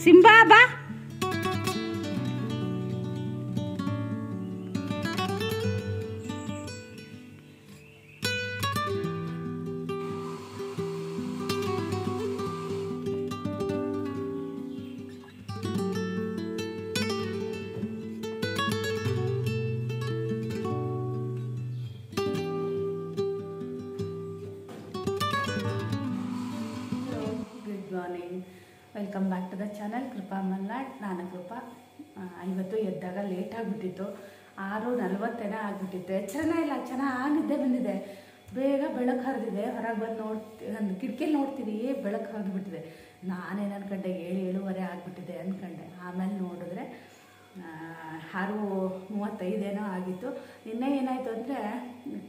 Simba ಬಾ. Good morning, welcome back to the channel Krupa Malnad. ನಾನು ಕೃಪಾ. ಇವತ್ತು ಎದ್ದಾಗ ಲೇಟ್ ಆಗಿಬಿಟ್ಟಿತ್ತು, 6:40 ಆಗಿಬಿಟ್ಟಿತ್ತು. ಎಚ್ಚರನೇ ಇಲ್ಲ, ಚೆನ್ನಾಗಿ ನಿದ್ದೆ ಬಂದಿದೆ. ಬೇಗ ಬೆಳಕು ಹರಿದಿದೆ. ಹೊರಗೆ ಬಂದು ಒಂದು ಕಿಟಕಿಯಲ್ಲಿ ನೋಡ್ತೀನಿ, ಬೆಳಕು ಹರಿದ್ಬಿಟ್ಟಿದೆ. ನಾನೇನು ಅನ್ಕೊಂಡೆ, 7:30 ಆಗಿಬಿಟ್ಟಿದೆ ಅಂದ್ಕೊಂಡೆ. ಆಮೇಲೆ ನೋಡಿದ್ರೆ 6:35 ಆಗಿತ್ತು. ನಿನ್ನೆ ಏನಾಯಿತು ಅಂದರೆ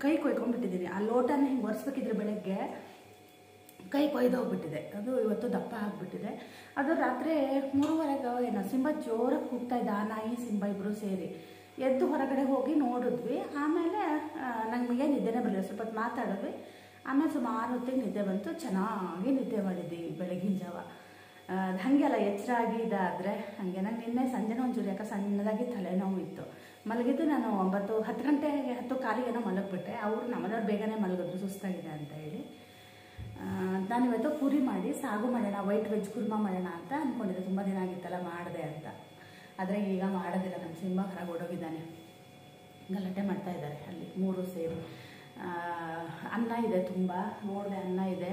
ಕೈ ಕೊಯ್ಕೊಂಡ್ಬಿಟ್ಟಿದ್ದೀನಿ. ಆ ಲೋಟನ ಹಿಂಗೆ ಒರೆಸ್ಬೇಕಿದ್ರೆ ಬೆಳಗ್ಗೆ ಕೈ ಕೊಯ್ದೋಗ್ಬಿಟ್ಟಿದೆ. ಅದು ಇವತ್ತು ದಪ್ಪ ಆಗಿಬಿಟ್ಟಿದೆ. ಅದು ರಾತ್ರಿ 3:30 ಏನೋ ಸಿಂಬ ಜೋರಾಗಿ ಕೂಗ್ತಾ ಇದ್ದ. ಆ ನಾಯಿ ಸಿಂಬ ಇಬ್ಬರು ಸೇರಿ ಎದ್ದು ಹೊರಗಡೆ ಹೋಗಿ ನೋಡಿದ್ವಿ. ಆಮೇಲೆ ನಮಗೆ ನಿದ್ದೆನೇ ಬರಲಿಲ್ಲ. ಸ್ವಲ್ಪ ಹೊತ್ತು ಮಾತಾಡಿದ್ವಿ. ಆಮೇಲೆ ಸುಮಾರು ಹೊತ್ತಿಗೆ ನಿದ್ದೆ ಬಂತು. ಚೆನ್ನಾಗಿ ನಿದ್ದೆ ಮಾಡಿದ್ವಿ ಬೆಳಗಿನ ಜಾವ. ಹಾಗೆ ಅಲ್ಲ, ಎಚ್ಚರ ಆಗಿ ಇದಾದರೆ ಹಾಗೆ. ನಂಗೆ ನಿನ್ನೆ ಸಂಜೆನೂ ಒಂಚೂರು ಯಾಕೆ ಸಣ್ಣದಾಗಿ ತಲೆನೋವು ಇತ್ತು. ಮಲಗಿದ್ದು ನಾನು 10 ಗಂಟೆಗೆ 10:15 ಮಲಗಿಬಿಟ್ಟೆ. ಅವರು ನಮ್ಮನೆಯವ್ರು ಬೇಗನೆ ಮಲಗಿದ್ರು, ಸುಸ್ತಾಗಿದೆ ಅಂತ ಹೇಳಿ. ನಾನಿವತ್ತು ಪೂರಿ ಮಾಡಿ ಸಾಗು ಮಾಡೋಣ, ವೈಟ್ ವೆಜ್ ಕುರ್ಮಾ ಮಾಡೋಣ ಅಂತ ಅಂದ್ಕೊಂಡಿದ್ದೆ. ತುಂಬ ದಿನ ಆಗಿತ್ತಲ್ಲ ಮಾಡಿದೆ ಅಂತ. ಆದರೆ ಈಗ ಮಾಡೋದಿಲ್ಲ. ನಮ್ಮ ಸಿಂಬ ಹೊರಗೆ ಓಡೋಗಿದ್ದಾನೆ. ಗಲಾಟೆ ಮಾಡ್ತಾ ಇದ್ದಾರೆ ಅಲ್ಲಿ 3 ಸೇರಿ. ಅನ್ನ ಇದೆ, ತುಂಬ ನೋಡಿದೆ ಅನ್ನ ಇದೆ.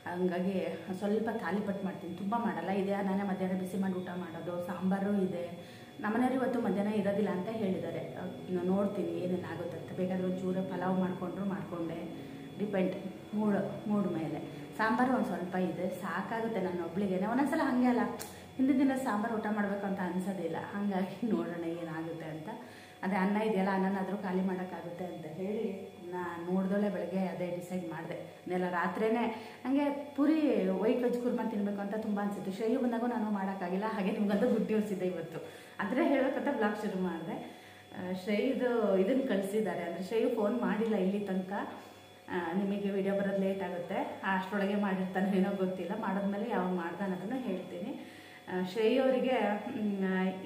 ಹಂಗಾಗಿ ಸ್ವಲ್ಪ ತಾಲಿಪಟ್ಟು ಮಾಡ್ತೀನಿ, ತುಂಬ ಮಾಡಲ್ಲ. ಇದೆ ನಾನೇ ಮಧ್ಯಾಹ್ನ ಬಿಸಿ ಮಾಡಿ ಊಟ ಮಾಡೋದು. ಸಾಂಬಾರು ಇದೆ. ನಮ್ಮನೆಯವರು ಇವತ್ತು ಮಧ್ಯಾಹ್ನ ಇರೋದಿಲ್ಲ ಅಂತ ಹೇಳಿದ್ದಾರೆ. ನೋಡ್ತೀನಿ ಏನೇನಾಗುತ್ತೆ ಅಂತ. ಬೇಕಾದರೆ ಒಂಚೂರು ಪಲಾವ್ ಮಾಡಿಕೊಂಡೆ, ಡಿಪೆಂಡ್ ಮೂಡ್ ಮೇಲೆ. ಸಾಂಬಾರು ಒಂದು ಸ್ವಲ್ಪ ಇದೆ, ಸಾಕಾಗುತ್ತೆ ನನ್ನ ಒಬ್ಳಿಗೆ. ಒಂದೊಂದ್ಸಲ ಹಾಗೆ ಅಲ್ಲ, ಹಿಂದಿನ ದಿನ ಸಾಂಬಾರು ಊಟ ಮಾಡಬೇಕು ಅಂತ ಅನ್ಸೋದಿಲ್ಲ. ಹಾಗಾಗಿ ನೋಡೋಣ ಏನಾಗುತ್ತೆ ಅಂತ. ಅದೇ ಅನ್ನ ಇದೆಯಲ್ಲ, ಅನ್ನನಾದರೂ ಖಾಲಿ ಮಾಡೋಕ್ಕಾಗುತ್ತೆ ಅಂತ ಹೇಳಿ ನಾನು ನೋಡ್ದೋಳೆ ಬೆಳಗ್ಗೆ ಅದೇ ಡಿಸೈಡ್ ಮಾಡಿದೆ. ನೆಲ ರಾತ್ರಿಯೇ ನನಗೆ ಪೂರಿ ವೈಟ್ ವೆಜ್ ಕುರ್ಮಾ ತಿನ್ನಬೇಕು ಅಂತ ತುಂಬ ಅನಿಸಿತ್ತು. ಶ್ರೇಯು ಬಂದಾಗೂ ನಾನು ಮಾಡೋಕ್ಕಾಗಿಲ್ಲ. ಹಾಗೆ ನಿಮ್ಗಂತೂ ಗುಡ್ ನ್ಯೂಸ್ ಇದೆ ಇವತ್ತು. ಅಂದರೆ ಹೇಳಬೇಕಂತ ಬ್ಲಾಗ್ ಶುರು ಮಾಡಿದೆ. ಶ್ರೇಯುದು ಇದನ್ನು ಕಳಿಸಿದ್ದಾರೆ. ಅಂದರೆ ಶ್ರೇಯು ಫೋನ್ ಮಾಡಿಲ್ಲ ಇಲ್ಲಿ ತನಕ. ನಿಮಗೆ ವಿಡಿಯೋ ಬರೋದು ಲೇಟ್ ಆಗುತ್ತೆ, ಅಷ್ಟರೊಳಗೆ ಮಾಡಿರ್ತಾನೆ ಏನೋ ಗೊತ್ತಿಲ್ಲ. ಮಾಡಿದ್ಮೇಲೆ ಯಾವಾಗ ಮಾಡ್ತಾನೆ ಅದನ್ನು ಹೇಳ್ತೀನಿ. ಶ್ರೇಯು ಅವರಿಗೆ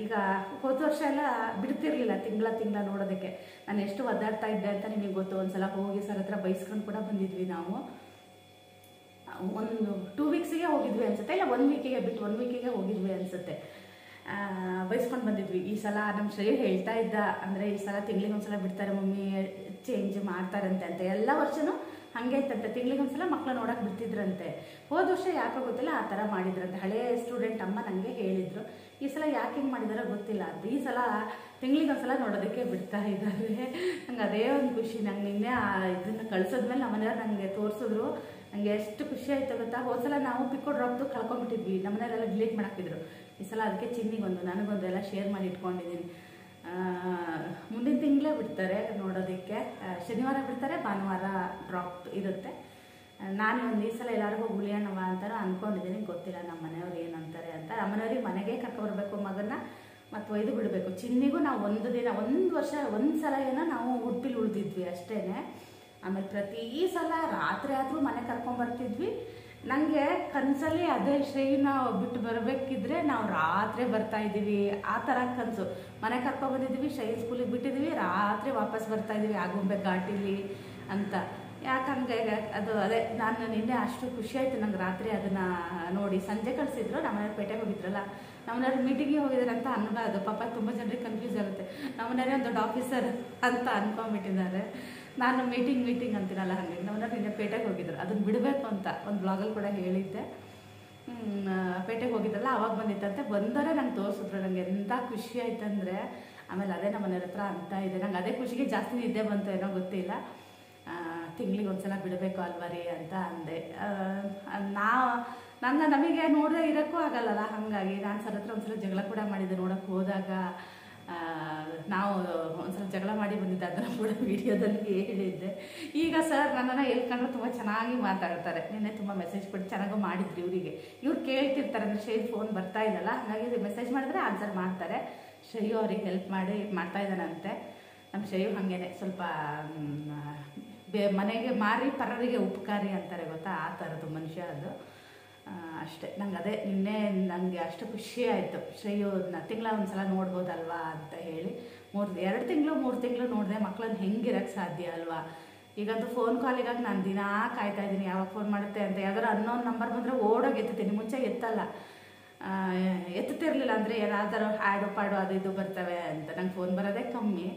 ಈಗ ಹೋದ ವರ್ಷ ಎಲ್ಲ ಬಿಡ್ತಿರ್ಲಿಲ್ಲ ತಿಂಗಳ ನೋಡೋದಕ್ಕೆ. ನಾನು ಎಷ್ಟು ಒದ್ದಾಡ್ತಾ ಇದ್ದೆ ಅಂತ ನಿಮಗೆ ಗೊತ್ತು. ಒಂದ್ಸಲ ಹೋಗಿ ಸರ್ ಹತ್ರ ಬೈಸ್ಕೊಂಡು ಕೂಡ ಬಂದಿದ್ವಿ ನಾವು. ಒಂದು 2 ವೀಕ್ಸಿಗೆ ಹೋಗಿದ್ವಿ ಅನ್ಸುತ್ತೆ, ಇಲ್ಲ 1 ವೀಕಿಗೆ ಬಿಟ್ಟು 1 ವೀಕಿಗೆ ಹೋಗಿದ್ವಿ ಅನ್ಸುತ್ತೆ. ಬೈಸ್ಕೊಂಡು ಬಂದಿದ್ವಿ. ಈ ಸಲ ನಮ್ಮ ಶ್ರೇಯು ಹೇಳ್ತಾ ಇದ್ದ, ಅಂದರೆ ಈ ಸಲ ತಿಂಗಳಿಗೆ ಒಂದ್ಸಲ ಬಿಡ್ತಾರೆ ಮಮ್ಮಿ, ಚೇಂಜ್ ಮಾಡ್ತಾರಂತೆ ಅಂತ. ಎಲ್ಲ ವರ್ಷನೂ ಹಾಗೆ ಇತ್ತಂತೆ, ತಿಂಗಳಿಗೆ ಒಂದ್ಸಲ ಮಕ್ಕಳು ನೋಡೋಕೆ ಬಿಡ್ತಿದ್ರಂತೆ. ಹೋದ ವರ್ಷ ಯಾಕೋ ಗೊತ್ತಿಲ್ಲ ಆ ಥರ ಮಾಡಿದ್ರಂತೆ. ಹಳೇ ಸ್ಟೂಡೆಂಟ್ ಅಮ್ಮ ನನಗೆ ಹೇಳಿದರು. ಈ ಸಲ ಯಾಕೆ ಹಿಂಗೆ ಮಾಡಿದಾರೋ ಗೊತ್ತಿಲ್ಲ ಅಂತ. ಈ ಸಲ ತಿಂಗಳಿಗೆ ಒಂದ್ಸಲ ನೋಡೋದಕ್ಕೆ ಬಿಡ್ತಾ ಇದ್ದಾರೆ. ನಂಗೆ ಅದೇ ಒಂದು ಖುಷಿ. ನಂಗೆ ನಿನ್ನೆ ಇದನ್ನು ಕಳ್ಸೋದ್ಮೇಲೆ ನಮ್ಮನೆಯವ್ರು ನನಗೆ ತೋರಿಸಿದ್ರು. ನನಗೆ ಎಷ್ಟು ಖುಷಿ ಆಯಿತು ಗೊತ್ತಾ. ಹೋದ್ಸಲ ನಾವು ಪಿಕ್ಕೋ ಡ್ರಾಪ್ದು ಕಳ್ಕೊಂಡ್ಬಿಟ್ಟಿದ್ವಿ. ನಮ್ಮನೆಯವರೆಲ್ಲ ಡಿಲೀಟ್ ಮಾಡಾಕಿದ್ರು. ಈ ಸಲ ಅದಕ್ಕೆ ಚಿನ್ನಿಗೊಂದು ನನಗೊಂದು ಎಲ್ಲ ಶೇರ್ ಮಾಡಿ ಇಟ್ಕೊಂಡಿದ್ದೀನಿ. ಮುಂದಿನ ತಿಂಗಳೇ ಬಿಡ್ತಾರೆ ನೋಡೋದಕ್ಕೆ. ಶನಿವಾರ ಬಿಡ್ತಾರೆ, ಭಾನುವಾರ ಡ್ರಾಪ್ ಇರುತ್ತೆ. ನಾನು ಒಂದು ಈ ಸಲ ಎಲ್ಲರಿಗೂ ಉಳಿಯೋಣವ ಅಂತ ಅಂದ್ಕೊಂಡಿದ್ದೀನಿ. ಗೊತ್ತಿಲ್ಲ ನಮ್ಮ ಮನೆಯವ್ರು ಏನಂತಾರೆ ಅಂತ. ನಮ್ಮನೆಯವ್ರಿಗೆ ಮನೆಗೆ ಕರ್ಕೊಬರ್ಬೇಕು ಮಗನ್ನ, ಮತ್ತು ಒಯ್ದು ಬಿಡಬೇಕು. ಚಿನ್ನಿಗೂ ನಾವು ಒಂದು ವರ್ಷ ಒಂದು ಸಲ ಏನೋ ನಾವು ಉಡುಪಿಲಿ ಉಳಿದಿದ್ವಿ ಅಷ್ಟೇ. ಆಮೇಲೆ ಪ್ರತಿ ಸಲ ರಾತ್ರಿ ಆದರೂ ಮನೆ ಕರ್ಕೊಂಬರ್ತಿದ್ವಿ. ನನಗೆ ಕನಸಲ್ಲಿ ಅದೇ ಶ್ರೇಯನ ಬಿಟ್ಟು ಬರಬೇಕಿದ್ರೆ ನಾವು ರಾತ್ರಿ ಬರ್ತಾ ಇದ್ದೀವಿ, ಆ ಥರ ಕನಸು. ಮನೆ ಕರ್ಕೊಂಡ್ಬಂದಿದ್ವಿ, ಶ್ರೇಯ ಸ್ಕೂಲಿಗೆ ಬಿಟ್ಟಿದ್ವಿ, ರಾತ್ರಿ ವಾಪಸ್ ಬರ್ತಾ ಇದ್ದೀವಿ ಆಗುಂಬೆ ಘಾಟಿಲಿ ಅಂತ. ಯಾಕಂಗೆ ಅದು ಅದೇ ನಾನು ನಿನ್ನೆ ಅಷ್ಟು ಖುಷಿ ಆಯಿತು ನಂಗೆ ರಾತ್ರಿ ಅದನ್ನು ನೋಡಿ. ಸಂಜೆ ಕಳಿಸಿದ್ರು, ನಮ್ಮನೆಯವ್ರು ಪೇಟೆಗೆ ಹೋಗಿದ್ರಲ್ಲ, ನಮ್ಮನೆಯವ್ರು ಮೀಟಿಂಗಿಗೆ ಹೋಗಿದ್ದಾರೆ ಅಂತ ಅನ್ನಬಾರ್ದು ಪಾಪ. ತುಂಬ ಜನರಿಗೆ ಕನ್ಫ್ಯೂಸ್ ಆಗುತ್ತೆ. ನಮ್ಮನೆಯವರೇ ಒಂದು ದೊಡ್ಡ ಆಫೀಸರ್ ಅಂತ ಅಂದ್ಕೊಂಡ್ಬಿಟ್ಟಿದ್ದಾರೆ. ನಾನು ಮೀಟಿಂಗ್ ಅಂತೀನಲ್ಲ, ಹಾಗೆ ನಮ್ಮನೆಯವ್ರು ನಿನ್ನೆ ಪೇಟೆಗೆ ಹೋಗಿದ್ರು. ಅದನ್ನು ಬಿಡಬೇಕು ಅಂತ ಒಂದು ಬ್ಲಾಗಲ್ಲಿ ಕೂಡ ಹೇಳಿದ್ದೆ. ಪೇಟೆಗೆ ಹೋಗಿದ್ರಲ್ಲ ಅವಾಗ ಬಂದಿತ್ತಂತೆ. ಬಂದವರೇ ನಂಗೆ ತೋರಿಸಿದ್ರು. ನನಗೆ ಎಂಥ ಖುಷಿ ಆಯ್ತಂದರೆ. ಆಮೇಲೆ ಅದೇ ನಮ್ಮ ಮನೆಯವ್ರ ಹತ್ರ ಅಂತ ಇದೆ. ನಂಗೆ ಅದೇ ಖುಷಿಗೆ ಜಾಸ್ತಿ ನಿದ್ದೆ ಬಂತು ಏನೋ ಗೊತ್ತಿಲ್ಲ. ತಿಂಗಳಿಗೆ ಒಂದ್ಸಲ ಬಿಡಬೇಕು ಅಲ್ವ ರೀ ಅಂತ ಅಂದೆ. ನಮಗೆ ನೋಡದೆ ಇರೋಕ್ಕೂ ಆಗಲ್ಲಲ್ಲ. ಹಾಗಾಗಿ ನಾನು ಸರ್ ಹತ್ರ ಒಂದ್ಸಲ ಜಗಳ ಕೂಡ ಮಾಡಿದ್ದೆ. ನೋಡೋಕ್ಕೆ ಹೋದಾಗ ನಾವು ಒಂದ್ಸಲ ಜಗಳ ಮಾಡಿ ಬಂದಿದ್ದೆ, ಅದನ್ನು ಕೂಡ ವಿಡಿಯೋದಲ್ಲಿ ಹೇಳಿದ್ದೆ. ಈಗ ಸರ್ ನನ್ನನ್ನು ಹೇಳ್ಕೊಂಡ್ರೆ ತುಂಬ ಚೆನ್ನಾಗಿ ಮಾತಾಡ್ತಾರೆ. ನಿನ್ನೆ ತುಂಬ ಮೆಸೇಜ್ ಕೊಟ್ಟು ಚೆನ್ನಾಗೂ ಮಾಡಿದ್ರು ಇವರಿಗೆ. ಇವ್ರು ಕೇಳ್ತಿರ್ತಾರೆ, ಅಂದರೆ ಶ್ರೇಯು ಫೋನ್ ಬರ್ತಾ ಇಲ್ಲಲ್ಲ, ಹಾಗಾಗಿ ಮೆಸೇಜ್ ಮಾಡಿದ್ರೆ ಆನ್ಸರ್ ಮಾಡ್ತಾರೆ. ಶ್ರೇಯು ಅವ್ರಿಗೆ ಹೆಲ್ಪ್ ಮಾಡ್ತಾ ಇದ್ದಾನಂತೆ. ನಮ್ಮ ಶ್ರೇಯು ಹಾಗೇನೆ ಸ್ವಲ್ಪ ಮನೆಗೆ ಮಾರಿ ಪರರಿಗೆ ಉಪಕಾರಿ ಅಂತಾರೆ ಗೊತ್ತಾ, ಆ ಥರದ್ದು ಮನುಷ್ಯ ಅದು. ಅಷ್ಟೇ. ನಂಗೆ ಅದೇ ನಿನ್ನೆ ನನಗೆ ಅಷ್ಟು ಖುಷಿ ಆಯಿತು, ಶ್ರೇಯು ತಿಂಗಳ ಒಂದು ಸಲ ನೋಡ್ಬೋದಲ್ವಾ ಅಂತ ಹೇಳಿ. 2 ತಿಂಗಳು 3 ತಿಂಗಳು ನೋಡಿದೆ, ಮಕ್ಕಳನ್ನ ಹೆಂಗಿರೋಕ್ಕೆ ಸಾಧ್ಯ ಅಲ್ವಾ. ಈಗಂತೂ ಫೋನ್ ಕಾಲಿಗಾಗಿ ನಾನು ದಿನ ಕಾಯ್ತಾ ಇದ್ದೀನಿ, ಯಾವಾಗ ಫೋನ್ ಮಾಡುತ್ತೆ ಅಂತ. ಯಾವ್ದಾರು ಅನ್ನೋನ್ ನಂಬರ್ ಬಂದರೆ ಓಡೋಗಿ ಎತ್ತುತ್ತೀನಿ, ಮುಂಚೆ ಎತ್ತಲ್ಲ, ಎತ್ತುತ್ತಿರಲಿಲ್ಲ. ಅಂದರೆ ಏನಾದರೂ ಆ್ಯಡು ಪಾಡು ಅದು ಇದು ಬರ್ತವೆ ಅಂತ ನಂಗೆ ಫೋನ್ ಬರೋದೇ ಕಮ್ಮಿ.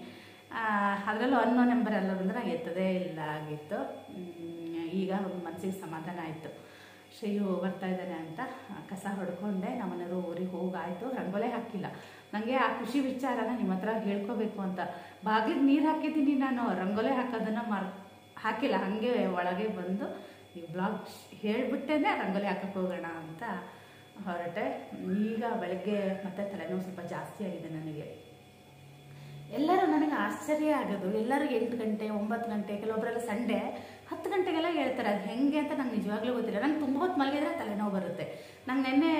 ಅದರಲ್ಲೂ ಅನ್ನೋ ನಂಬರ್ ಎಲ್ಲ ಬಂದರೆ ನಾನು ಎತ್ತದೇ ಇಲ್ಲ ಆಗಿತ್ತು. ಈಗ ಮನಸ್ಸಿಗೆ ಸಮಾಧಾನ ಆಯಿತು, ಶ್ರೇಯು ಬರ್ತಾ ಇದ್ದಾನೆ ಅಂತ. ಕಸ ಹೊಡ್ಕೊಂಡೆ, ನಮ್ಮನೆಯವರು ಊರಿಗೆ ಹೋಗಾಯಿತು. ರಂಗೋಲೆ ಹಾಕಿಲ್ಲ. ನನಗೆ ಆ ಖುಷಿ ವಿಚಾರನ ನಿಮ್ಮ ಹತ್ರ ಹೇಳ್ಕೋಬೇಕು ಅಂತ. ಬಾಗಿಲಿಗೆ ನೀರು ಹಾಕಿದ್ದೀನಿ, ನಾನು ರಂಗೋಲೆ ಹಾಕೋದನ್ನು ಹಾಕಿಲ್ಲ. ಹಾಗೆ ಒಳಗೆ ಬಂದು ಈ ಬ್ಲಾಗ್ ಹೇಳಿಬಿಟ್ಟೇನೆ ರಂಗೋಲಿ ಹಾಕಕ್ಕೆ ಹೋಗೋಣ ಅಂತ ಹೊರಟೆ. ಈಗ ಬೆಳಗ್ಗೆ ಮತ್ತೆ ತಲೆನೋವು ಸ್ವಲ್ಪ ಜಾಸ್ತಿ ಆಗಿದೆ ನನಗೆ. ಎಲ್ಲರೂ ನನಗೆ ಆಶ್ಚರ್ಯ ಆಗೋದು, ಎಲ್ಲರೂ 8 ಗಂಟೆ 9 ಗಂಟೆ, ಕೆಲವೊಬ್ಬರೆಲ್ಲ ಸಂಡೇ 10 ಗಂಟೆಗೆಲ್ಲ ಹೇಳ್ತಾರೆ. ಅದು ಹೆಂಗೆ ಅಂತ ನಂಗೆ ನಿಜವಾಗ್ಲೂ ಗೊತ್ತಿಲ್ಲ. ನಂಗೆ ತುಂಬ ಹೊತ್ತು ಮಲಗಿದ್ರೆ ತಲೆನೋವು ಬರುತ್ತೆ. ನಂಗೆ ನಿನ್ನೆ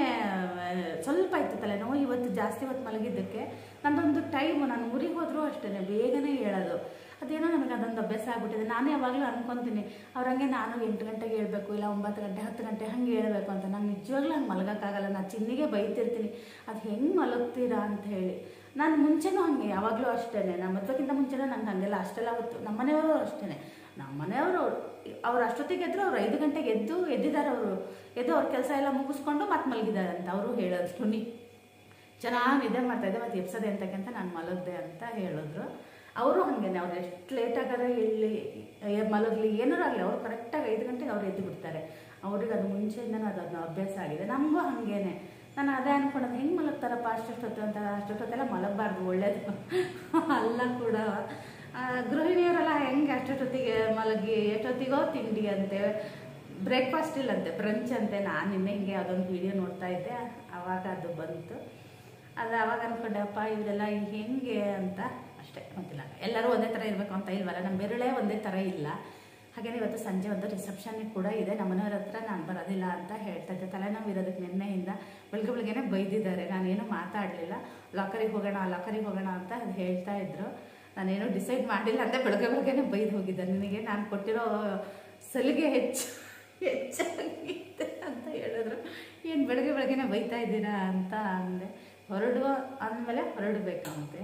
ಸ್ವಲ್ಪ ಇತ್ತು ತಲೆನೋವು, ಇವತ್ತು ಜಾಸ್ತಿ ಹೊತ್ತು ಮಲಗಿದ್ದಕ್ಕೆ ನನ್ನದೊಂದು ಟೈಮು. ನಾನು ಊರಿಗೆ ಹೋದರೂ ಅಷ್ಟೇ ಬೇಗನೆ ಹೇಳೋದು. ಅದೇನೋ ನಮಗೆ ಅದೊಂದು ಅಭ್ಯಾಸ ಆಗ್ಬಿಟ್ಟಿದೆ. ನಾನು ಯಾವಾಗಲೂ ಅನ್ಕೊತೀನಿ ಅವ್ರಂಗೆ ನಾನು 8 ಗಂಟೆಗೆ ಹೇಳ್ಬೇಕು, ಇಲ್ಲ 9 ಗಂಟೆ 10 ಗಂಟೆ ಹಾಗೆ ಹೇಳ್ಬೇಕು ಅಂತ. ನಂಗೆ ನಿಜವಾಗ್ಲೂ ಹಂಗೆ ಮಲಗೋಕ್ಕಾಗಲ್ಲ. ನಾನು ಚಿನ್ನಿಗೆ ಬೈತಿರ್ತೀನಿ, ಅದು ಹೆಂಗೆ ಮಲಗ್ತೀರಾ ಅಂತ ಹೇಳಿ. ನಾನು ಮುಂಚೆನೂ ಹಾಗೆ, ಯಾವಾಗಲೂ ಅಷ್ಟೇ. ನಮ್ಮ ಮದುವೆಗಿಂತ ಮುಂಚೆನೂ ನಂಗೆ ಹಾಗೆಲ್ಲ ಅಷ್ಟೆಲ್ಲ ಹೊತ್ತು. ನಮ್ಮ ಮನೆಯವರು ಅಷ್ಟೇ, ನಮ್ಮ ಮನೆಯವರು ಅವ್ರು ಅಷ್ಟೊತ್ತಿಗೆ ಎದ್ರು, ಅವ್ರು 5 ಗಂಟೆಗೆ ಎದ್ದಿದ್ದಾರೆ. ಎದ್ದು ಅವ್ರ ಕೆಲಸ ಎಲ್ಲ ಮುಗಿಸ್ಕೊಂಡು ಮತ್ತೆ ಮಲಗಿದ್ದಾರೆ ಅಂತ ಅವರು ಹೇಳೋದು. ಚೆನ್ನಾಗಿ ನಿದ್ದೆ ಮಾಡ್ತಾಯಿದ್ದೆ, ಮತ್ತು ಎಪ್ಸದೆ ಅಂತಕ್ಕಂತ ನಾನು ಮಲಗಿದೆ ಅಂತ ಹೇಳಿದ್ರು. ಅವರು ಹಾಗೇನೆ, ಅವ್ರು ಎಷ್ಟು ಲೇಟಾಗಾರ ಹೇಳಿ ಮಲಗಲಿ ಏನಾರು ಆಗಲಿ, ಅವ್ರು ಕರೆಕ್ಟಾಗಿ 5 ಗಂಟೆಗೆ ಅವ್ರು ಎದ್ದು ಬಿಡ್ತಾರೆ. ಅವ್ರಿಗೆ ಅದು ಮುಂಚೆಯಿಂದನೂ ಅದನ್ನು ಅಭ್ಯಾಸ ಆಗಿದೆ. ನಮಗೂ ಹಾಗೇನೆ. ನಾನು ಅದೇ ಅಂದ್ಕೊಂಡದ್ದು, ಹೆಂಗೆ ಮಲಗ್ತಾರಪ್ಪ ಅಷ್ಟೊತ್ತು ಅಂತ. ಅಷ್ಟೊತ್ತೆಲ್ಲ ಮಲಗಬಾರ್ದು, ಒಳ್ಳೇದು ಅಲ್ಲ ಕೂಡ. ಗೃಹಿಣಿಯರೆಲ್ಲ ಹೆಂಗೆ ಅಷ್ಟೊತ್ತಿಗೆ ಮಲಗಿ ಎಷ್ಟೊತ್ತಿಗೋ ತಿಂಡಿ ಅಂತೆ, ಬ್ರೇಕ್ಫಾಸ್ಟ್ ಇಲ್ಲಂತೆ, ಬ್ರಂಚ್ ಅಂತೆ. ನಾನು ನಿನ್ನೆ ಹಿಂಗೆ ಅದೊಂದು ವಿಡಿಯೋ ನೋಡ್ತಾ ಇದ್ದೆ, ಆವಾಗ ಅದು ಬಂತು. ಅದು ಆವಾಗ ಅಂದ್ಕೊಂಡೆಪ್ಪ ಇವರೆಲ್ಲ ಹೆಂಗೆ ಅಂತ. ಅಷ್ಟೇ, ಗೊತ್ತಿಲ್ಲ. ಎಲ್ಲರೂ ಒಂದೇ ಥರ ಇರಬೇಕು ಅಂತ ಇಲ್ವಲ್ಲ, ನಮ್ಮ ಬೆರಳೇ ಒಂದೇ ಥರ ಇಲ್ಲ. ಹಾಗೇನೆ ಇವತ್ತು ಸಂಜೆ ಒಂದು ರಿಸೆಪ್ಷನ್ಗೆ ಕೂಡ ಇದೆ. ನಮ್ಮನೆಯವ್ರ ಹತ್ರ ನಾನು ಬರೋದಿಲ್ಲ ಅಂತ ಹೇಳ್ತಾ ಇದ್ದೆ. ತಲೆನೋವು ಇರೋದಕ್ಕೆ ನಿನ್ನೆಯಿಂದ ಬೆಳಗ್ಗೆನೇ ಬೈದಿದ್ದಾರೆ. ನಾನೇನು ಮಾತಾಡಲಿಲ್ಲ. ಲಾಕರಿಗೆ ಹೋಗೋಣ ಅಂತ ಅದು ಹೇಳ್ತಾ ಇದ್ರು. ನಾನೇನು ಡಿಸೈಡ್ ಮಾಡಿಲ್ಲ ಅಂತ ಬೆಳಗ್ಗೆನೇ ಬೈದು ಹೋಗಿದ್ದೆ. ನಿನಗೆ ನಾನು ಕೊಟ್ಟಿರೋ ಸಲಿಗೆ ಹೆಚ್ಚಾಗಿದೆ ಅಂತ ಹೇಳಿದ್ರು. ಏನು ಬೆಳಗ್ಗೆನೇ ಬೈತಾ ಇದ್ದೀರಾ ಅಂತ ಅಂದೆ. ಅಂದಮೇಲೆ ಹೊರಡಬೇಕಂತೆ.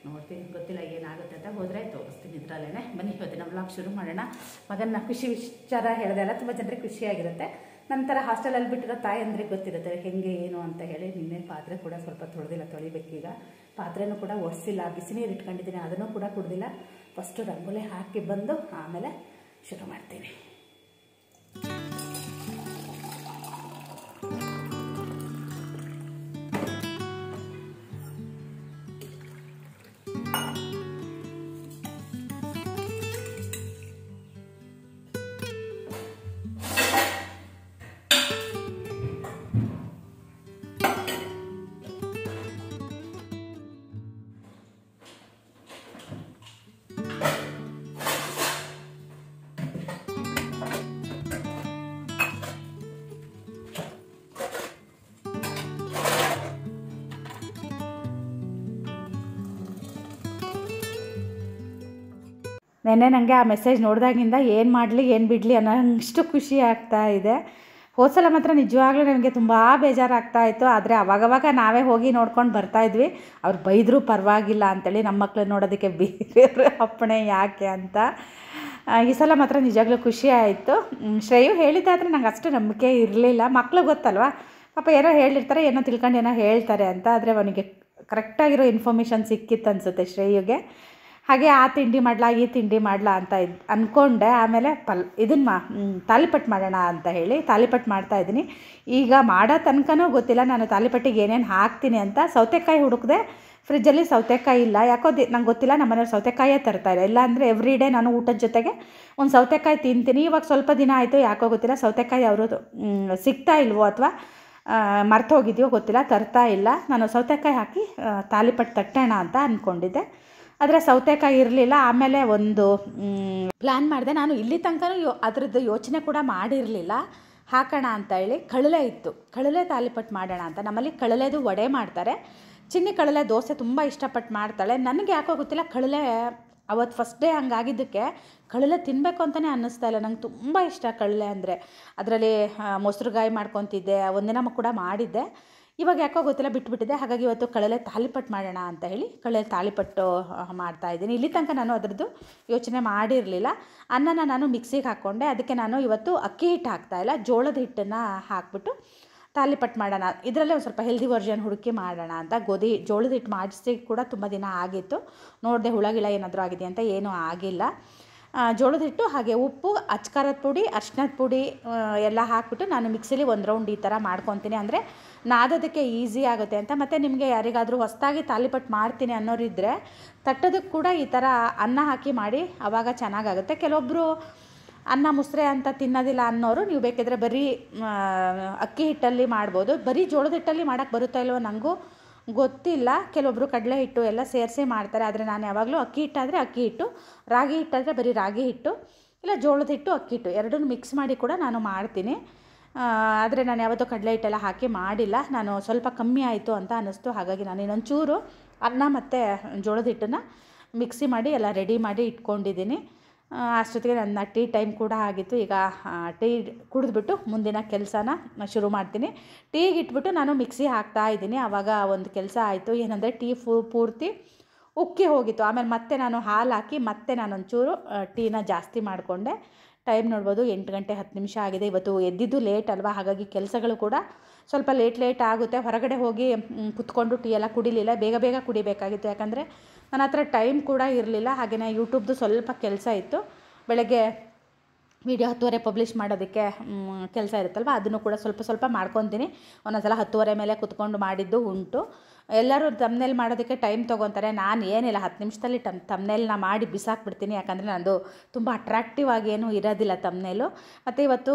ನೋಡ್ತೀನಿ, ಗೊತ್ತಿಲ್ಲ ಏನಾಗುತ್ತೆ ಅಂತ. ಹೋದರೆ ತೋರಿಸ್ತೀನಿ ಇದರಲ್ಲೇ. ಬನ್ನಿ ಇವತ್ತಿನ ವ್ಲಾಗ್ ಶುರು ಮಾಡೋಣ. ಮಗನ ಖುಷಿ ವಿಚಾರ ಹೇಳಿದೆ ಅಲ್ಲ, ತುಂಬ ಜನರಿಗೆ ಖುಷಿಯಾಗಿರುತ್ತೆ. ನಂತರ ಹಾಸ್ಟೆಲಲ್ಲಿ ಬಿಟ್ಟಿರೋ ತಾಯಂದ್ರಿಗೆ ಗೊತ್ತಿರುತ್ತೆ ಹೆಂಗೆ ಏನು ಅಂತ ಹೇಳಿ. ನಿನ್ನೆ ಪಾತ್ರೆ ಕೂಡ ಸ್ವಲ್ಪ ತೊಳೆದಿಲ್ಲ, ತೊಳಿಬೇಕೀಗ. ಪಾತ್ರೆನೂ ಕೂಡ ಒರೆಸಿಲ್ಲ, ಬಿಸಿ ನೀರು ಇಟ್ಕೊಂಡಿದ್ದೀನಿ, ಅದನ್ನು ಕೂಡ ಕುಡ್ದಿಲ್ಲ. ಫಸ್ಟು ರಂಗೋಲಿ ಹಾಕಿ ಬಂದು ಆಮೇಲೆ ಶುರು ಮಾಡ್ತೀನಿ. ನೆನ್ನೆ ನನಗೆ ಆ ಮೆಸೇಜ್ ನೋಡಿದಾಗಿಂದ ಏನು ಮಾಡಲಿ ಏನು ಬಿಡಲಿ ಅನ್ನೋಷ್ಟು ಖುಷಿ ಆಗ್ತಾ ಇದೆ. ಹೋದ್ಸಲ ಮಾತ್ರ ನಿಜವಾಗ್ಲೂ ನನಗೆ ತುಂಬ ಬೇಜಾರಾಗ್ತಾಯಿತ್ತು. ಆದರೆ ಅವಾಗವಾಗ ನಾವೇ ಹೋಗಿ ನೋಡ್ಕೊಂಡು ಬರ್ತಾಯಿದ್ವಿ. ಅವ್ರು ಬೈದರೂ ಪರವಾಗಿಲ್ಲ ಅಂತೇಳಿ, ನಮ್ಮ ಮಕ್ಕಳು ನೋಡೋದಕ್ಕೆ ಬೇರೆ ಅಪ್ಪಣೆ ಯಾಕೆ ಅಂತ. ಈ ಸಲ ಮಾತ್ರ ನಿಜವಾಗ್ಲೂ ಖುಷಿ ಆಯಿತು. ಶ್ರೇಯು ಹೇಳಿದ್ದಾದರೆ ನಂಗೆ ಅಷ್ಟು ನಂಬಿಕೆ ಇರಲಿಲ್ಲ. ಮಕ್ಕಳು ಗೊತ್ತಲ್ವ, ಪಾಪ ಏನೋ ಹೇಳಿರ್ತಾರೆ, ಏನೋ ತಿಳ್ಕೊಂಡು ಏನೋ ಹೇಳ್ತಾರೆ ಅಂತ. ಆದರೆ ಅವನಿಗೆ ಕರೆಕ್ಟಾಗಿರೋ ಇನ್ಫಾರ್ಮೇಷನ್ ಸಿಕ್ಕಿತ್ತು ಅನಿಸುತ್ತೆ ಶ್ರೇಯುಗೆ. ಹಾಗೆ ಆ ತಿಂಡಿ ಮಾಡಲಾ ಈ ತಿಂಡಿ ಮಾಡಲಾ ಅಂತ ಅಂದ್ಕೊಂಡೆ. ಆಮೇಲೆ ತಾಲಿಪಟ್ಟು ಮಾಡೋಣ ಅಂತ ಹೇಳಿ ತಾಲಿಪಟ್ಟು ಮಾಡ್ತಾಯಿದ್ದೀನಿ. ಈಗ ಮಾಡೋ ತನಕನೂ ಗೊತ್ತಿಲ್ಲ ನಾನು ತಾಲಿಪಟ್ಟಿಗೆ ಏನೇನು ಹಾಕ್ತೀನಿ ಅಂತ. ಸೌತೆಕಾಯಿ ಹುಡುಕಿದೆ, ಫ್ರಿಜ್ಜಲ್ಲಿ ಸೌತೆಕಾಯಿ ಇಲ್ಲ. ಯಾಕೋ ನಂಗೆ ಗೊತ್ತಿಲ್ಲ, ನಮ್ಮ ಮನೆಯವ್ರು ಸೌತೆಕಾಯೇ ತರ್ತಾರೆ. ಇಲ್ಲಾಂದರೆ ಎವ್ರಿ ಡೇ ನಾನು ಊಟದ ಜೊತೆಗೆ ಒಂದು ಸೌತೆಕಾಯಿ ತಿಂತೀನಿ. ಇವಾಗ ಸ್ವಲ್ಪ ದಿನ ಆಯಿತು, ಯಾಕೋ ಗೊತ್ತಿಲ್ಲ ಸೌತೆಕಾಯಿ ಅವರು ಸಿಗ್ತಾ ಇಲ್ವೋ ಅಥವಾ ಮರ್ತು ಹೋಗಿದೆಯೋ ಗೊತ್ತಿಲ್ಲ, ತರ್ತಾ ಇಲ್ಲ. ನಾನು ಸೌತೆಕಾಯಿ ಹಾಕಿ ತಾಲಿಪಟ್ಟು ತಟ್ಟೋಣ ಅಂತ ಅಂದ್ಕೊಂಡಿದ್ದೆ. ಆದರೆ ಸೌತೆಕಾಯಿ ಇರಲಿಲ್ಲ. ಆಮೇಲೆ ಒಂದು ಪ್ಲ್ಯಾನ್ ಮಾಡಿದೆ. ನಾನು ಇಲ್ಲಿ ತನಕನೂ ಅದರದ್ದು ಯೋಚನೆ ಕೂಡ ಮಾಡಿರಲಿಲ್ಲ. ಹಾಕೋಣ ಅಂತ ಹೇಳಿ ಕಳಲೆ ಇತ್ತು, ಕಳಲೆ ತಾಲಿಪಟ್ಟು ಮಾಡೋಣ ಅಂತ. ನಮ್ಮಲ್ಲಿ ಕಳಲೆದು ವಡೆ ಮಾಡ್ತಾರೆ. ಚಿನ್ನಿ ಕಳಲೆ ದೋಸೆ ತುಂಬ ಇಷ್ಟಪಟ್ಟು ಮಾಡ್ತಾಳೆ. ನನಗೆ ಯಾಕೋ ಗೊತ್ತಿಲ್ಲ, ಕಳಲೆ ಅವತ್ತು ಫಸ್ಟ್ ಡೇ ಹಂಗಾಗಿದ್ದಕ್ಕೆ ಕಳಲೆ ತಿನ್ನಬೇಕು ಅಂತಲೇ ಅನ್ನಿಸ್ತಾ ಇಲ್ಲ. ನಂಗೆ ತುಂಬ ಇಷ್ಟ ಕಳಲೆ ಅಂದರೆ. ಅದರಲ್ಲಿ ಮೊಸರುಗಾಯಿ ಮಾಡ್ಕೊತಿದ್ದೆ, ಒಂದಿನ ಕೂಡ ಮಾಡಿದ್ದೆ. ಇವಾಗ ಯಾಕೋ ಗೊತ್ತಿಲ್ಲ ಬಿಟ್ಬಿಟ್ಟಿದೆ. ಹಾಗಾಗಿ ಇವತ್ತು ಕಳಲೆ ತಾಲಿಪಟ್ಟು ಮಾಡೋಣ ಅಂತ ಹೇಳಿ ಕಳಲೆ ತಾಲಿಪಟ್ಟು ಮಾಡ್ತಾಯಿದ್ದೀನಿ. ಇಲ್ಲಿ ತನಕ ನಾನು ಅದರದ್ದು ಯೋಚನೆ ಮಾಡಿರಲಿಲ್ಲ. ಅನ್ನನ ನಾನು ಮಿಕ್ಸಿಗೆ ಹಾಕ್ಕೊಂಡೆ. ಅದಕ್ಕೆ ನಾನು ಇವತ್ತು ಅಕ್ಕಿ ಹಿಟ್ಟು ಹಾಕ್ತಾಯಿಲ್ಲ, ಜೋಳದ ಹಿಟ್ಟನ್ನು ಹಾಕ್ಬಿಟ್ಟು ತಾಲಿಪಟ್ಟು ಮಾಡೋಣ, ಇದರಲ್ಲೇ ಒಂದು ಸ್ವಲ್ಪ ಹೆಲ್ದಿ ವರ್ಷನ್ ಹುಡುಕಿ ಮಾಡೋಣ ಅಂತ. ಜೋಳದ ಹಿಟ್ಟು ಮಾಡಿಸಿ ಕೂಡ ತುಂಬ ದಿನ ಆಗಿತ್ತು. ನೋಡಿದೆ ಹುಳಗಿಳ ಏನಾದರೂ ಆಗಿದೆ ಅಂತ, ಏನೂ ಆಗಿಲ್ಲ. ಜೋಳದ ಹಿಟ್ಟು ಹಾಗೆ ಉಪ್ಪು, ಅಚ್ಕಾರದ ಪುಡಿ, ಅರ್ಶಿನದ ಪುಡಿ ಎಲ್ಲ ಹಾಕ್ಬಿಟ್ಟು ನಾನು ಮಿಕ್ಸಿಲಿ ಒಂದು ರೌಂಡ್ ಈ ಥರ ಮಾಡ್ಕೊತೀನಿ. ಅಂದರೆ ನಾದೋದಕ್ಕೆ ಈಸಿ ಆಗುತ್ತೆ ಅಂತ. ಮತ್ತು ನಿಮಗೆ ಯಾರಿಗಾದರೂ ಹೊಸದಾಗಿ ತಾಲಿಪಟ್ಟು ಮಾಡ್ತೀನಿ ಅನ್ನೋರಿದ್ದರೆ ತಟ್ಟೋದಕ್ಕೆ ಕೂಡ ಈ ಥರ ಅನ್ನ ಹಾಕಿ ಮಾಡಿ, ಆವಾಗ ಚೆನ್ನಾಗಾಗುತ್ತೆ. ಕೆಲವೊಬ್ಬರು ಅನ್ನ ಮುಸ್ರೆ ಅಂತ ತಿನ್ನೋದಿಲ್ಲ ಅನ್ನೋರು ನೀವು ಬೇಕಿದ್ರೆ ಬರೀ ಅಕ್ಕಿ ಹಿಟ್ಟಲ್ಲಿ ಮಾಡ್ಬೋದು. ಬರೀ ಜೋಳದ ಹಿಟ್ಟಲ್ಲಿ ಮಾಡೋಕ್ಕೆ ಬರುತ್ತಾ ಇಲ್ವೋ ನನಗೂ ಗೊತ್ತಿಲ್ಲ. ಕೆಲವೊಬ್ಬರು ಕಡಲೆ ಹಿಟ್ಟು ಎಲ್ಲ ಸೇರಿಸಿ ಮಾಡ್ತಾರೆ. ಆದರೆ ನಾನು ಯಾವಾಗಲೂ ಅಕ್ಕಿ ಹಿಟ್ಟಾದರೆ ಅಕ್ಕಿ ಹಿಟ್ಟು, ರಾಗಿ ಹಿಟ್ಟಾದರೆ ಬರೀ ರಾಗಿ ಹಿಟ್ಟು, ಇಲ್ಲ ಜೋಳದ ಹಿಟ್ಟು ಅಕ್ಕಿ ಹಿಟ್ಟು ಎರಡನ್ನೂ ಮಿಕ್ಸ್ ಮಾಡಿ ಕೂಡ ನಾನು ಮಾಡ್ತೀನಿ. ಆದರೆ ನಾನು ಯಾವತ್ತೂ ಕಡಲೆ ಹಿಟ್ಟೆಲ್ಲ ಹಾಕಿ ಮಾಡಿಲ್ಲ. ನಾನು ಸ್ವಲ್ಪ ಕಮ್ಮಿ ಆಯಿತು ಅಂತ ಅನ್ನಿಸ್ತು. ಹಾಗಾಗಿ ನಾನು ಇನ್ನೊಂಚೂರು ಅನ್ನ ಮತ್ತು ಜೋಳದ ಹಿಟ್ಟನ್ನು ಮಿಕ್ಸಿ ಮಾಡಿ ಎಲ್ಲ ರೆಡಿ ಮಾಡಿ ಇಟ್ಕೊಂಡಿದ್ದೀನಿ. ಅಷ್ಟೊತ್ತಿಗೆ ನನ್ನ ಟೀ ಟೈಮ್ ಕೂಡ ಆಗಿತ್ತು. ಈಗ ಟೀ ಕುಡಿದ್ಬಿಟ್ಟು ಮುಂದಿನ ಕೆಲಸನ ಶುರು ಮಾಡ್ತೀನಿ. ಟೀಗೆ ಇಟ್ಬಿಟ್ಟು ನಾನು ಮಿಕ್ಸಿ ಹಾಕ್ತಾಯಿದ್ದೀನಿ. ಆವಾಗ ಒಂದು ಕೆಲಸ ಆಯಿತು. ಏನಂದರೆ ಟೀ ಪೂರ್ತಿ ಉಕ್ಕಿ ಹೋಗಿತ್ತು. ಆಮೇಲೆ ಮತ್ತೆ ನಾನು ಹಾಲು ಹಾಕಿ ಮತ್ತೆ ನಾನೊಂಚೂರು ಟೀನ ಜಾಸ್ತಿ ಮಾಡಿಕೊಂಡೆ. ಟೈಮ್ ನೋಡ್ಬೋದು 8 ಗಂಟೆ 10 ನಿಮಿಷ ಆಗಿದೆ. ಇವತ್ತು ಎದ್ದಿದ್ದು ಲೇಟ್ ಅಲ್ವಾ, ಹಾಗಾಗಿ ಕೆಲಸಗಳು ಕೂಡ ಸ್ವಲ್ಪ ಲೇಟ್ ಆಗುತ್ತೆ. ಹೊರಗಡೆ ಹೋಗಿ ಕುತ್ಕೊಂಡು ಟೀ ಎಲ್ಲ ಕುಡಿಲಿಲ್ಲ, ಬೇಗ ಕುಡಿಬೇಕಾಗಿತ್ತು. ಯಾಕಂದರೆ ನನ್ನ ಹತ್ರ ಟೈಮ್ ಕೂಡ ಇರಲಿಲ್ಲ. ಹಾಗೆಯೇ ಯೂಟ್ಯೂಬ್ದು ಸ್ವಲ್ಪ ಕೆಲಸ ಇತ್ತು. ಬೆಳಗ್ಗೆ ವೀಡಿಯೋ 10:30 ಪಬ್ಲಿಷ್ ಮಾಡೋದಕ್ಕೆ ಕೆಲಸ ಇರುತ್ತಲ್ವ, ಅದನ್ನು ಕೂಡ ಸ್ವಲ್ಪ ಮಾಡ್ಕೊತೀನಿ. ಒಂದೊಂದ್ಸಲ 10:30 ಮೇಲೆ ಕುತ್ಕೊಂಡು ಮಾಡಿದ್ದು ಉಂಟು. ಎಲ್ಲರೂ ತಮ್ನೇಲ್ ಮಾಡೋದಕ್ಕೆ ಟೈಮ್ ತೊಗೊತಾರೆ. ನಾನು ಏನಿಲ್ಲ 10 ನಿಮಿಷದಲ್ಲಿ ತಮ್ನೇಲ್ನ ಮಾಡಿ ಬಿಸಾಕ್ಬಿಡ್ತೀನಿ. ಯಾಕಂದರೆ ನಂದು ತುಂಬ ಅಟ್ರಾಕ್ಟಿವ್ ಆಗಿ ಏನೂ ಇರೋದಿಲ್ಲ ತಮ್ನೇಲು. ಮತ್ತು ಇವತ್ತು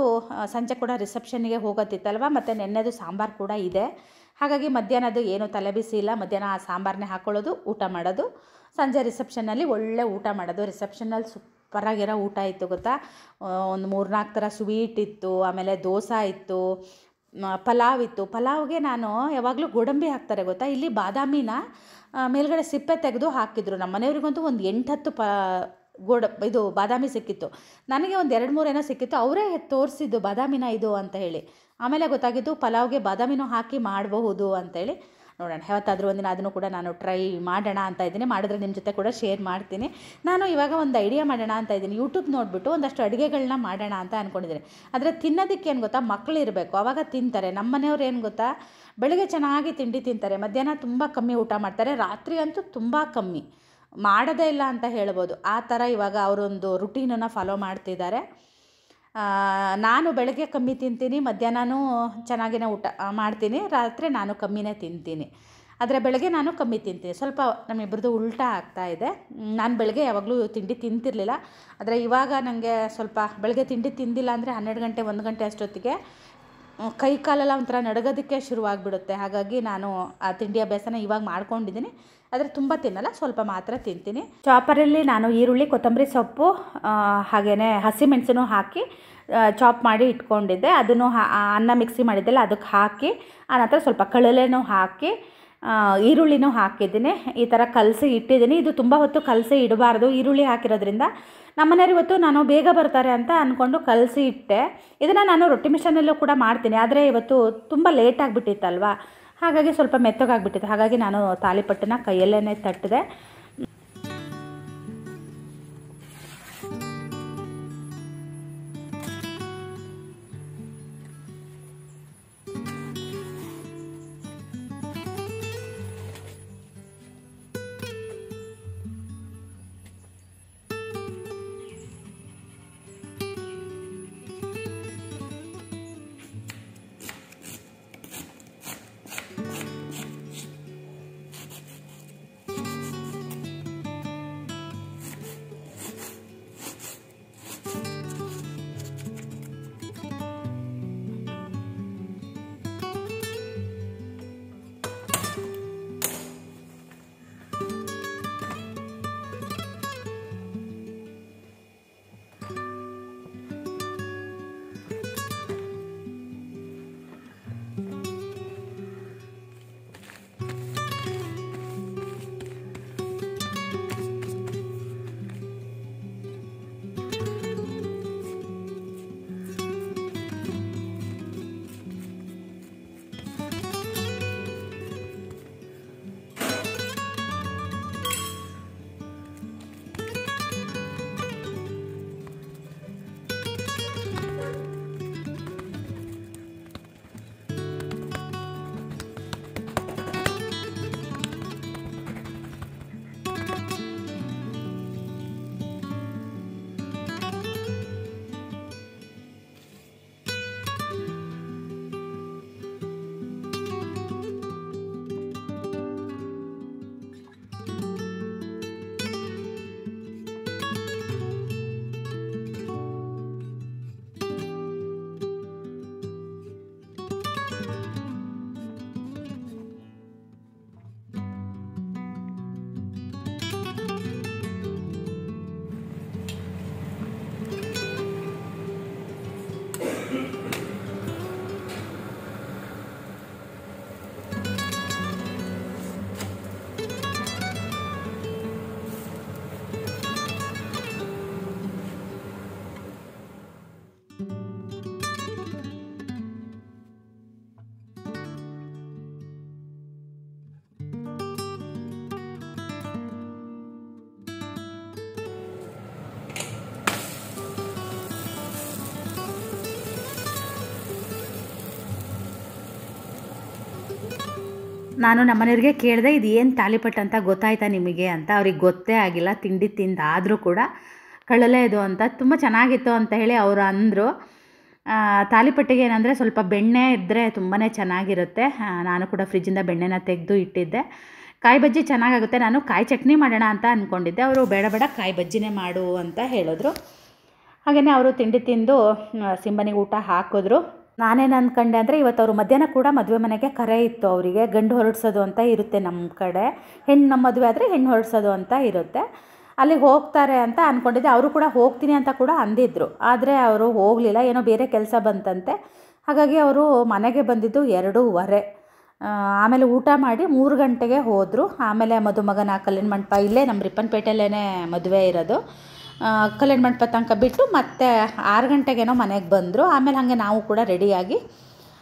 ಸಂಜೆ ಕೂಡ ರಿಸೆಪ್ಷನ್ನಿಗೆ ಹೋಗೋದಿತ್ತಲ್ವ, ಮತ್ತು ನೆನ್ನೆದು ಸಾಂಬಾರು ಕೂಡ ಇದೆ. ಹಾಗಾಗಿ ಮಧ್ಯಾಹ್ನದ್ದು ಏನೂ ತಲೆ ಬಿಸಿ ಇಲ್ಲ. ಮಧ್ಯಾಹ್ನ ಆ ಸಾಂಬಾರನ್ನೇ ಹಾಕ್ಕೊಳ್ಳೋದು, ಊಟ ಮಾಡೋದು. ಸಂಜೆ ರಿಸೆಪ್ಷನ್ನಲ್ಲಿ ಒಳ್ಳೆ ಊಟ ಮಾಡೋದು. ರಿಸೆಪ್ಷನ್ನಲ್ಲಿ ಸೂಪರಾಗಿರೋ ಊಟ ಇತ್ತು ಗೊತ್ತಾ. ಒಂದು 3-4 ಥರ ಸ್ವೀಟ್ ಇತ್ತು, ಆಮೇಲೆ ದೋಸೆ ಇತ್ತು, ಪಲಾವ್ ಇತ್ತು. ಪಲಾವ್ಗೆ ನಾನು ಯಾವಾಗಲೂ ಗೋಡಂಬಿ ಹಾಕ್ತಾರೆ ಗೊತ್ತಾ. ಇಲ್ಲಿ ಬಾದಾಮಿನ ಮೇಲ್ಗಡೆ ಸಿಪ್ಪೆ ತೆಗೆದು ಹಾಕಿದ್ರು. ನಮ್ಮ ಮನೆಯವ್ರಿಗಂತೂ ಒಂದು 8-10 ಇದು ಬಾದಾಮಿ ಸಿಕ್ಕಿತ್ತು. ನನಗೆ ಒಂದು 2-3 ಏನೋ ಸಿಕ್ಕಿತ್ತು. ಅವರೇ ತೋರಿಸಿದ್ದು ಬಾದಾಮಿನ ಇದು ಅಂತ ಹೇಳಿ. ಆಮೇಲೆ ಗೊತ್ತಾಗಿದ್ದು ಪಲಾವ್ಗೆ ಬಾದಾಮಿನೂ ಹಾಕಿ ಮಾಡಬಹುದು ಅಂತೇಳಿ. ನೋಡೋಣ ಯಾವತ್ತಾದರೂ ಒಂದಿನ ಅದನ್ನು ಕೂಡ ನಾನು ಟ್ರೈ ಮಾಡೋಣ ಅಂತ ಇದ್ದೀನಿ. ಮಾಡಿದ್ರೆ ನಿಮ್ಮ ಜೊತೆ ಕೂಡ ಶೇರ್ ಮಾಡ್ತೀನಿ. ನಾನು ಇವಾಗ ಒಂದು ಐಡಿಯಾ ಮಾಡೋಣ ಅಂತ ಇದ್ದೀನಿ. ಯೂಟ್ಯೂಬ್ ನೋಡಿಬಿಟ್ಟು ಒಂದಷ್ಟು ಅಡುಗೆಗಳನ್ನ ಮಾಡೋಣ ಅಂತ ಅಂದ್ಕೊಂಡಿದ್ದೀನಿ. ಆದರೆ ತಿನ್ನೋದಕ್ಕೆ ಏನು ಗೊತ್ತಾ, ಮಕ್ಕಳು ಇರಬೇಕು, ಆವಾಗ ತಿಂತಾರೆ. ನಮ್ಮ ಮನೆಯವ್ರು ಏನು ಗೊತ್ತಾ, ಬೆಳಗ್ಗೆ ಚೆನ್ನಾಗಿ ತಿಂಡಿ ತಿಂತಾರೆ, ಮಧ್ಯಾಹ್ನ ತುಂಬ ಕಮ್ಮಿ ಊಟ ಮಾಡ್ತಾರೆ, ರಾತ್ರಿ ಅಂತೂ ತುಂಬ ಕಮ್ಮಿ, ಮಾಡೋದೇ ಇಲ್ಲ ಅಂತ ಹೇಳ್ಬೋದು. ಆ ಥರ ಇವಾಗ ಅವರೊಂದು ರುಟೀನನ್ನು ಫಾಲೋ ಮಾಡ್ತಿದ್ದಾರೆ. ನಾನು ಬೆಳಗ್ಗೆ ಕಮ್ಮಿ ತಿಂತೀನಿ, ಮಧ್ಯಾಹ್ನನೂ ಚೆನ್ನಾಗಿನೇ ಊಟ ಮಾಡ್ತೀನಿ, ರಾತ್ರಿ ನಾನು ಕಮ್ಮಿನೇ ತಿಂತೀನಿ. ಆದರೆ ಬೆಳಗ್ಗೆ ನಾನು ಕಮ್ಮಿ ತಿಂತೀನಿ. ಸ್ವಲ್ಪ ನಮ್ಮಿಬ್ಬರದು ಉಲ್ಟಾ ಆಗ್ತಾಯಿದೆ. ನಾನು ಬೆಳಗ್ಗೆ ಯಾವಾಗಲೂ ತಿಂಡಿ ತಿಂತಿರಲಿಲ್ಲ. ಆದರೆ ಇವಾಗ ನನಗೆ ಸ್ವಲ್ಪ ಬೆಳಗ್ಗೆ ತಿಂಡಿ ತಿಂದಿಲ್ಲ ಅಂದರೆ 12 ಗಂಟೆ 1 ಗಂಟೆ ಅಷ್ಟೊತ್ತಿಗೆ ಕೈ ಕಾಲೆಲ್ಲ ಒಂಥರ ನಡಗೋದಕ್ಕೆ ಶುರುವಾಗ್ಬಿಡುತ್ತೆ. ಹಾಗಾಗಿ ನಾನು ಆ ತಿಂಡಿ ಅಭ್ಯಾಸನ ಇವಾಗ ಮಾಡ್ಕೊಂಡಿದ್ದೀನಿ. ಆದರೆ ತುಂಬ ತಿನ್ನಲ್ಲ, ಸ್ವಲ್ಪ ಮಾತ್ರ ತಿಂತೀನಿ. ಚಾಪರಲ್ಲಿ ನಾನು ಈರುಳ್ಳಿ, ಕೊತ್ತಂಬರಿ ಸೊಪ್ಪು, ಹಾಗೆಯೇ ಹಸಿಮೆಣಸನ್ನು ಹಾಕಿ ಚಾಪ್ ಮಾಡಿ ಇಟ್ಕೊಂಡಿದ್ದೆ. ಅದನ್ನು ಅನ್ನ ಮಿಕ್ಸಿ ಮಾಡಿದ್ದೆಲ್ಲ ಅದಕ್ಕೆ ಹಾಕಿ, ಆನಂತರ ಸ್ವಲ್ಪ ಕಳಲೆನೂ ಹಾಕಿ ಈರುಳ್ಳಿನೂ ಹಾಕಿದ್ದೀನಿ. ಈ ಥರ ಕಲಸಿ ಇಟ್ಟಿದ್ದೀನಿ. ಇದು ತುಂಬ ಹೊತ್ತು ಕಲಸಿ ಇಡಬಾರ್ದು, ಈರುಳ್ಳಿ ಹಾಕಿರೋದ್ರಿಂದ. ನಮ್ಮನೆಯವ್ರು ಇವತ್ತು ನಾನು ಬೇಗ ಬರ್ತಾರೆ ಅಂತ ಅಂದ್ಕೊಂಡು ಕಲಸಿ ಇಟ್ಟೆ. ಇದನ್ನು ನಾನು ರೊಟ್ಟಿ ಮಿಷನಲ್ಲೂ ಕೂಡ ಮಾಡ್ತೀನಿ. ಆದರೆ ಇವತ್ತು ತುಂಬ ಲೇಟ್ ಆಗಿಬಿಟ್ಟಿತ್ತಲ್ವ, ಹಾಗಾಗಿ ಸ್ವಲ್ಪ ಮೆತ್ತಗಾಗ್ಬಿಟ್ಟಿತ್ತು. ಹಾಗಾಗಿ ನಾನು ತಾಲಿಪಟ್ಟನ್ನ ಕೈಯಲ್ಲೇ ತಟ್ಟಿದೆ. ನಾನು ನಮ್ಮನೆಯವ್ರಿಗೆ ಕೇಳಿದೆ ಇದು ಏನು ತಾಲಿಪಟ್ಟು ಅಂತ ಗೊತ್ತಾಯ್ತಾ ನಿಮಗೆ ಅಂತ. ಅವ್ರಿಗೆ ಗೊತ್ತೇ ಆಗಿಲ್ಲ, ತಿಂಡಿ ತಿಂದಾದರೂ ಕೂಡ ಕಳಲೆ ಇದು ಅಂತ. ತುಂಬ ಚೆನ್ನಾಗಿತ್ತು ಅಂತ ಹೇಳಿ ಅವರು ಅಂದರು. ತಾಲಿಪಟ್ಟಿಗೆ ಏನಂದರೆ ಸ್ವಲ್ಪ ಬೆಣ್ಣೆ ಇದ್ದರೆ ತುಂಬಾ ಚೆನ್ನಾಗಿರುತ್ತೆ. ನಾನು ಕೂಡ ಫ್ರಿಜ್ಜಿಂದ ಬೆಣ್ಣೆನ ತೆಗೆದು ಇಟ್ಟಿದ್ದೆ. ಕಾಯಿ ಬಜ್ಜಿ ಚೆನ್ನಾಗಾಗುತ್ತೆ. ನಾನು ಕಾಯಿ ಚಟ್ನಿ ಮಾಡೋಣ ಅಂತ ಅಂದ್ಕೊಂಡಿದ್ದೆ. ಅವರು ಬೇಡ ಬೇಡ ಕಾಯಿ ಬಜ್ಜಿನೇ ಮಾಡು ಅಂತ ಹೇಳಿದ್ರು. ಹಾಗೆಯೇ ಅವರು ತಿಂಡಿ ತಿಂದು ಸಿಂಬನಿಗೆ ಊಟ ಹಾಕಿದ್ರು. ನಾನೇನು ಅಂದ್ಕೊಂಡೆ ಅಂದರೆ ಇವತ್ತು ಅವರು ಮಧ್ಯಾಹ್ನ ಕೂಡ ಮದುವೆ ಮನೆಗೆ ಕರೆ ಇತ್ತು ಅವರಿಗೆ. ಗಂಡು ಹೊರಡ್ಸೋದು ಅಂತ ಇರುತ್ತೆ ನಮ್ಮ ಕಡೆ. ನಮ್ಮ ಮದುವೆ ಆದರೆ ಹೆಣ್ಣು ಹೊರಡ್ಸೋದು ಅಂತ ಇರುತ್ತೆ. ಅಲ್ಲಿಗೆ ಹೋಗ್ತಾರೆ ಅಂತ ಅಂದ್ಕೊಂಡಿದ್ದೆ. ಅವರು ಕೂಡ ಹೋಗ್ತೀನಿ ಅಂತ ಕೂಡ ಅಂದಿದ್ರು. ಆದರೆ ಅವರು ಹೋಗಲಿಲ್ಲ, ಏನೋ ಬೇರೆ ಕೆಲಸ ಬಂತಂತೆ. ಹಾಗಾಗಿ ಅವರು ಮನೆಗೆ ಬಂದಿದ್ದು 2:15. ಆಮೇಲೆ ಊಟ ಮಾಡಿ 3 ಗಂಟೆಗೆ ಹೋದರು. ಆಮೇಲೆ ಮದುಮಗನ ಕಲ್ಯಾಣ ಮಂಟಪ ಇಲ್ಲೇ ನಮ್ಮ ರಿಪ್ಪನ್ಪೇಟೆಯಲ್ಲೇ ಮದುವೆ ಇರೋದು. ಕಲ್ಯಾಣ ಮಂಟಪ ತನಕ ಬಿಟ್ಟು ಮತ್ತೆ 6 ಗಂಟೆಗೇನೋ ಮನೆಗೆ ಬಂದರು. ಆಮೇಲೆ ಹಾಗೆ ನಾವು ಕೂಡ ರೆಡಿಯಾಗಿ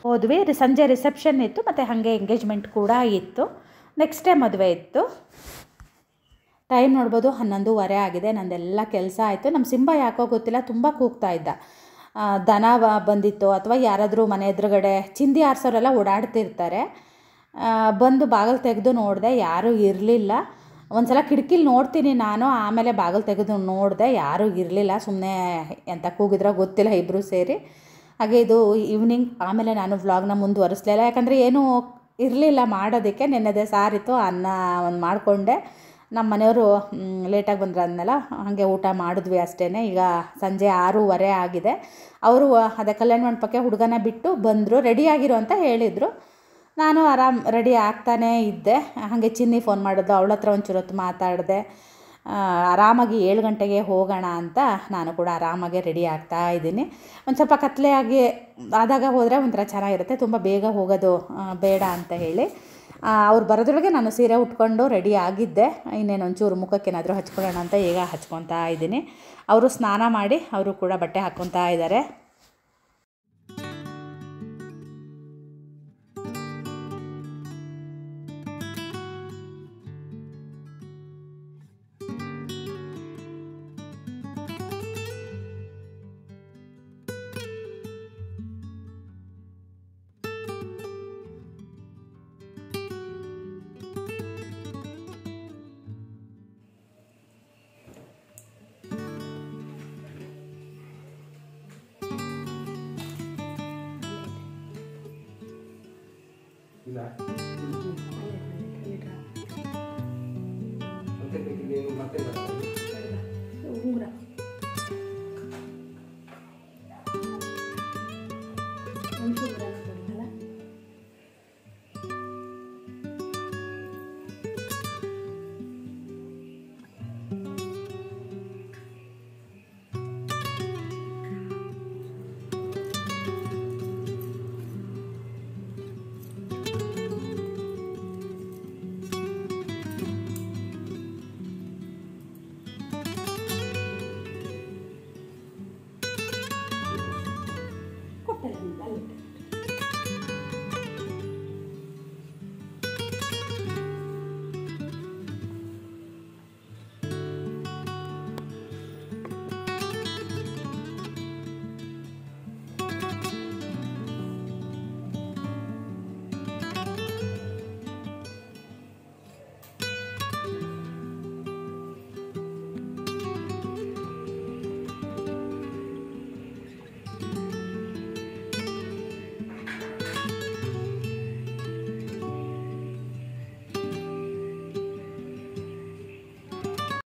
ಹೋದ್ವಿ. ಸಂಜೆ ರಿಸೆಪ್ಷನ್ ಇತ್ತು ಮತ್ತು ಹಾಗೆ ಎಂಗೇಜ್ಮೆಂಟ್ ಕೂಡ ಇತ್ತು. ನೆಕ್ಸ್ಟ್ ಡೇ ಮದುವೆ ಇತ್ತು. ಟೈಮ್ ನೋಡ್ಬೋದು 11:15 ಆಗಿದೆ. ನಂದೆಲ್ಲ ಕೆಲಸ ಆಯಿತು. ನಮ್ಮ ಸಿಂಬ ಯಾಕೋ ಗೊತ್ತಿಲ್ಲ ತುಂಬ ಕೂಗ್ತಾ ಇದ್ದ. ದನ ಬಂದಿತ್ತು ಅಥವಾ ಯಾರಾದರೂ ಮನೆ ಎದುರುಗಡೆ ಚಿಂದಿ ಆರಿಸೋರೆಲ್ಲ ಓಡಾಡ್ತಿರ್ತಾರೆ. ಬಂದು ಬಾಗಿಲು ತೆಗೆದು ನೋಡಿದೆ, ಯಾರೂ ಇರಲಿಲ್ಲ. ಒಂದು ಸಲ ಕಿಟಕಿಲಿ ನೋಡ್ತೀನಿ ನಾನು, ಆಮೇಲೆ ಬಾಗಿಲು ತೆಗೆದು ನೋಡಿದೆ, ಯಾರೂ ಇರಲಿಲ್ಲ. ಸುಮ್ಮನೆ ಎಂತ ಕೂಗಿದ್ರೋ ಗೊತ್ತಿಲ್ಲ, ಇಬ್ಬರು ಸೇರಿ. ಹಾಗೆ ಇದು ಈವ್ನಿಂಗ್. ಆಮೇಲೆ ನಾನು ವ್ಲಾಗ್ನ ಮುಂದುವರಿಸಲಿಲ್ಲ, ಯಾಕಂದರೆ ಏನೂ ಇರಲಿಲ್ಲ ಮಾಡೋದಕ್ಕೆ. ನೆನ್ನೆದೇ ಸಾರಿತ್ತು, ಅನ್ನ ಒಂದು ಮಾಡಿಕೊಂಡೆ. ನಮ್ಮ ಮನೆಯವರು ಲೇಟಾಗಿ ಬಂದ್ರೆ ಅಂದನಲ್ಲ, ಹಾಗೆ ಊಟ ಮಾಡಿದ್ವಿ ಅಷ್ಟೇ. ಈಗ ಸಂಜೆ 6:15 ಆಗಿದೆ. ಅವರು ಅದೇ ಕಲ್ಯಾಣ ಮಂಟಪಕ್ಕೆ ಹುಡುಗನ ಬಿಟ್ಟು ಬಂದರು. ರೆಡಿಯಾಗಿರು ಅಂತ ಹೇಳಿದರು. ನಾನು ಆರಾಮ್ ರೆಡಿ ಆಗ್ತಾನೇ ಇದ್ದೆ. ಹಾಗೆ ಚಿನ್ನಿ ಫೋನ್ ಮಾಡಿದ್ದು, ಅವಳ ಹತ್ರ ಒಂಚೂರು ಹೊತ್ತು ಮಾತಾಡಿದೆ. ಆರಾಮಾಗಿ 7 ಗಂಟೆಗೆ ಹೋಗೋಣ ಅಂತ ನಾನು ಕೂಡ ಆರಾಮಾಗೆ ರೆಡಿ ಆಗ್ತಾ ಇದ್ದೀನಿ. ಒಂದು ಸ್ವಲ್ಪ ಕತ್ಲೆಯಾಗಿ ಆದಾಗ ಹೋದರೆ ಒಂಥರ ಚೆನ್ನಾಗಿರುತ್ತೆ. ತುಂಬ ಬೇಗ ಹೋಗೋದು ಬೇಡ ಅಂತ ಹೇಳಿ ಅವ್ರು ಬರೋದ್ರೊಳಗೆ ನಾನು ಸೀರೆ ಉಟ್ಕೊಂಡು ರೆಡಿ ಆಗಿದ್ದೆ. ಇನ್ನೇನು ಒಂಚೂರು ಮುಖಕ್ಕೆ ಏನಾದರೂ ಹಚ್ಕೊಳ್ಳೋಣ ಅಂತ ಈಗ ಹಚ್ಕೊತಾ ಇದ್ದೀನಿ. ಅವರು ಸ್ನಾನ ಮಾಡಿ ಅವರು ಕೂಡ ಬಟ್ಟೆ ಹಾಕ್ಕೊತಾ ಇದ್ದಾರೆ. ಮತ್ತೆ